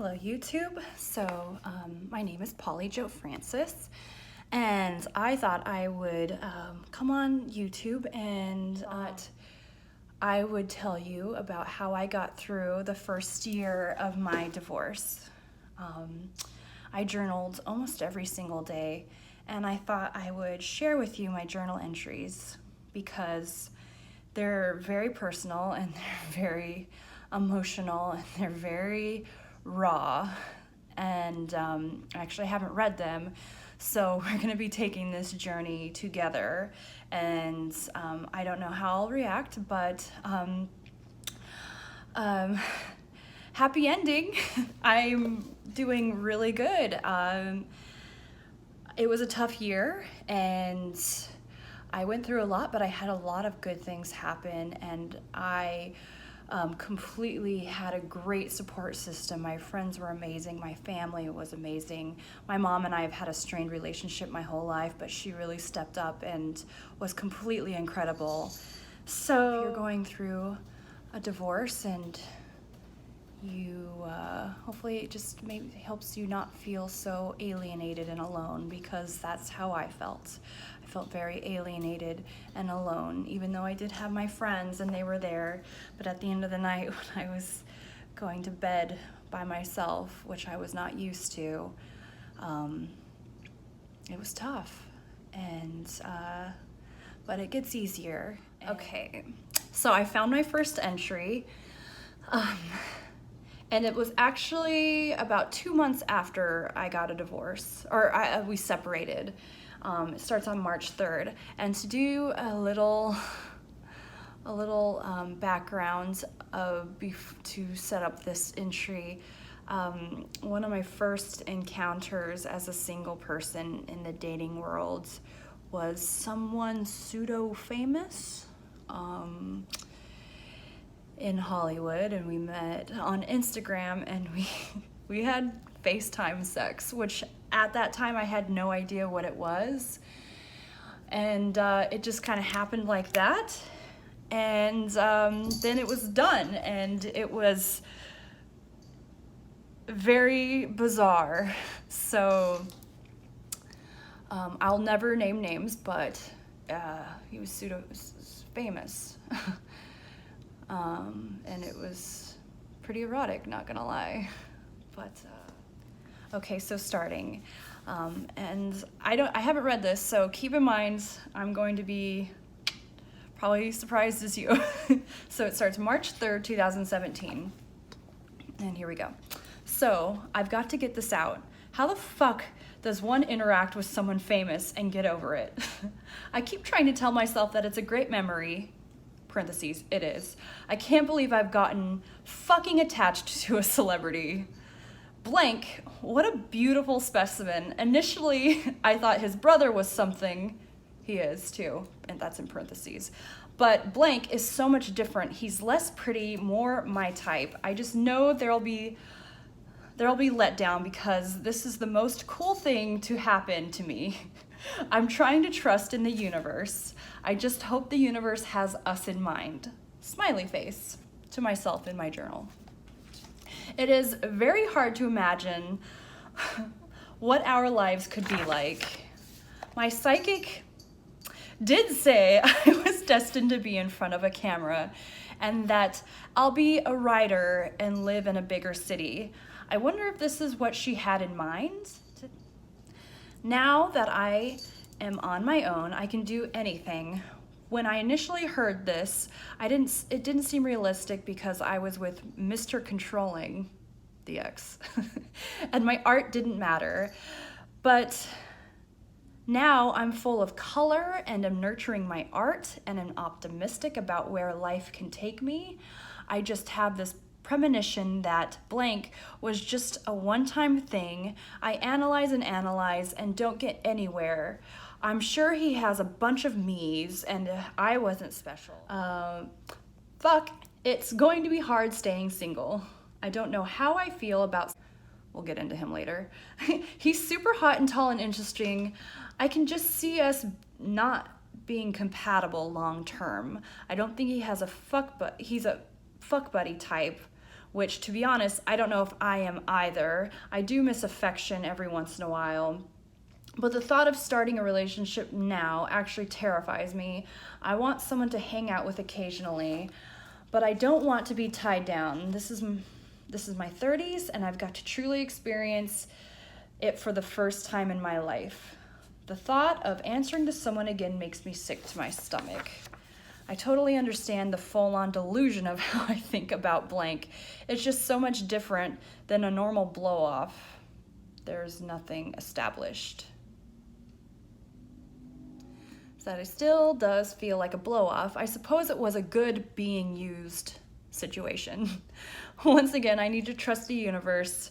Hello YouTube. So my name is Polly Jo Francis, and I thought I would come on YouTube and I would tell you about how I got through the first year of my divorce. I journaled almost every single day, and I thought I would share with you my journal entries because they're very personal and they're very emotional and they're very raw, and I actually haven't read them, so we're going to be taking this journey together, and I don't know how I'll react, but happy ending. I'm doing really good. It was a tough year and I went through a lot, but I had a lot of good things happen, and I completely had a great support system. My friends were amazing. My family was amazing. My mom and I have had a strained relationship my whole life, but she really stepped up and was completely incredible. So if you're going through a divorce and you hopefully it just maybe helps you not feel so alienated and alone, because that's how I felt. I felt very alienated and alone, even though I did have my friends and they were there. But at the end of the night, when I was going to bed by myself, which I was not used to, it was tough. And but it gets easier. Okay, so I found my first entry. And it was actually about 2 months after I got a divorce, or we separated. It starts on March 3rd. And to do a little background to set up this entry, one of my first encounters as a single person in the dating world was someone pseudo-famous. In Hollywood, and we met on Instagram, and we had FaceTime sex, which at that time I had no idea what it was, and it just kind of happened like that, and then it was done, and it was very bizarre. So I'll never name names, but he was pseudo-famous. And it was pretty erotic, not gonna lie. But okay, so starting, and I haven't read this, so keep in mind I'm going to be probably surprised as you. So it starts March 3rd, 2017, and here we go. So I've got to get this out. How the fuck does one interact with someone famous and get over it? I keep trying to tell myself that it's a great memory. Parentheses, it is. I can't believe I've gotten fucking attached to a celebrity. Blank, what a beautiful specimen. Initially, I thought his brother was something. He is too, and that's in parentheses. But blank is so much different. He's less pretty, more my type. I just know there'll be let down, because this is the most cool thing to happen to me. I'm trying to trust in the universe. I just hope the universe has us in mind. Smiley face to myself in my journal. It is very hard to imagine what our lives could be like. My psychic did say I was destined to be in front of a camera and that I'll be a writer and live in a bigger city. I wonder if this is what she had in mind. Now that I am on my own, I can do anything. When I initially heard this, it didn't seem realistic because I was with Mr. Controlling, the ex, and my art didn't matter. But now I'm full of color and am nurturing my art and am optimistic about where life can take me. I just have this premonition that blank was just a one-time thing. I analyze and don't get anywhere. I'm sure he has a bunch of me's and I wasn't special. Fuck, it's going to be hard staying single. I don't know how I feel about... We'll get into him later. He's super hot and tall and interesting. I can just see us not being compatible long term. I don't think he has he's a fuck buddy type. which, to be honest, I don't know if I am either. I do miss affection every once in a while. But the thought of starting a relationship now actually terrifies me. I want someone to hang out with occasionally, but I don't want to be tied down. This is my 30s, and I've got to truly experience it for the first time in my life. The thought of answering to someone again makes me sick to my stomach. I totally understand the full-on delusion of how I think about blank. It's just so much different than a normal blow-off. There's nothing established. So that it still does feel like a blow-off. I suppose it was a good being used situation. Once again, I need to trust the universe.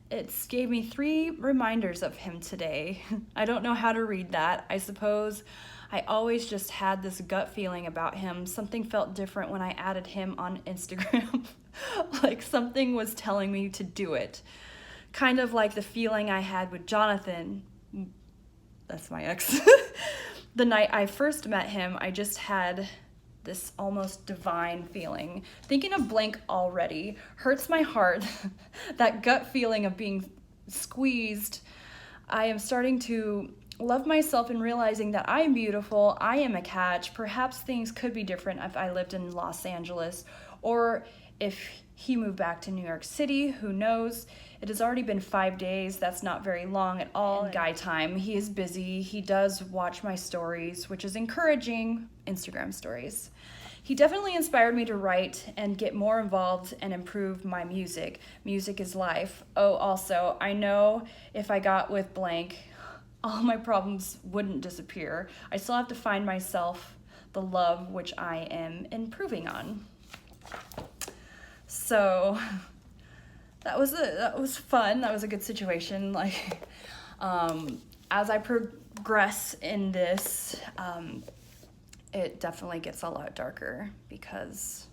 It's gave me 3 reminders of him today. I don't know how to read that. I suppose I always just had this gut feeling about him. Something felt different when I added him on Instagram. Like something was telling me to do it. Kind of like the feeling I had with Jonathan. That's my ex. The night I first met him, I just had this almost divine feeling. Thinking of blank already hurts my heart. That gut feeling of being squeezed. I am starting to love myself and realizing that I am beautiful, I am a catch. Perhaps things could be different if I lived in Los Angeles or if he moved back to New York City, who knows? It has already been 5 days. That's not very long at all. Guy time. He is busy. He does watch my stories, which is encouraging. Instagram stories. He definitely inspired me to write and get more involved and improve my music. Music is life. Oh, also, I know if I got with blank, all my problems wouldn't disappear. I still have to find myself the love which I am improving on. So that was fun. That was a good situation. Like, as I progress in this, it definitely gets a lot darker because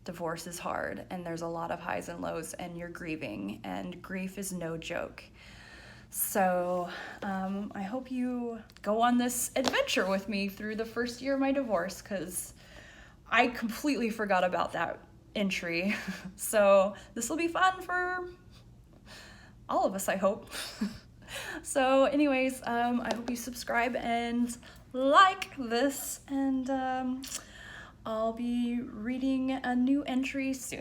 divorce is hard and there's a lot of highs and lows and you're grieving, and grief is no joke. So I hope you go on this adventure with me through the first year of my divorce, because I completely forgot about that entry. So this will be fun for all of us, I hope. So anyways, I hope you subscribe and like this, and I'll be reading a new entry soon.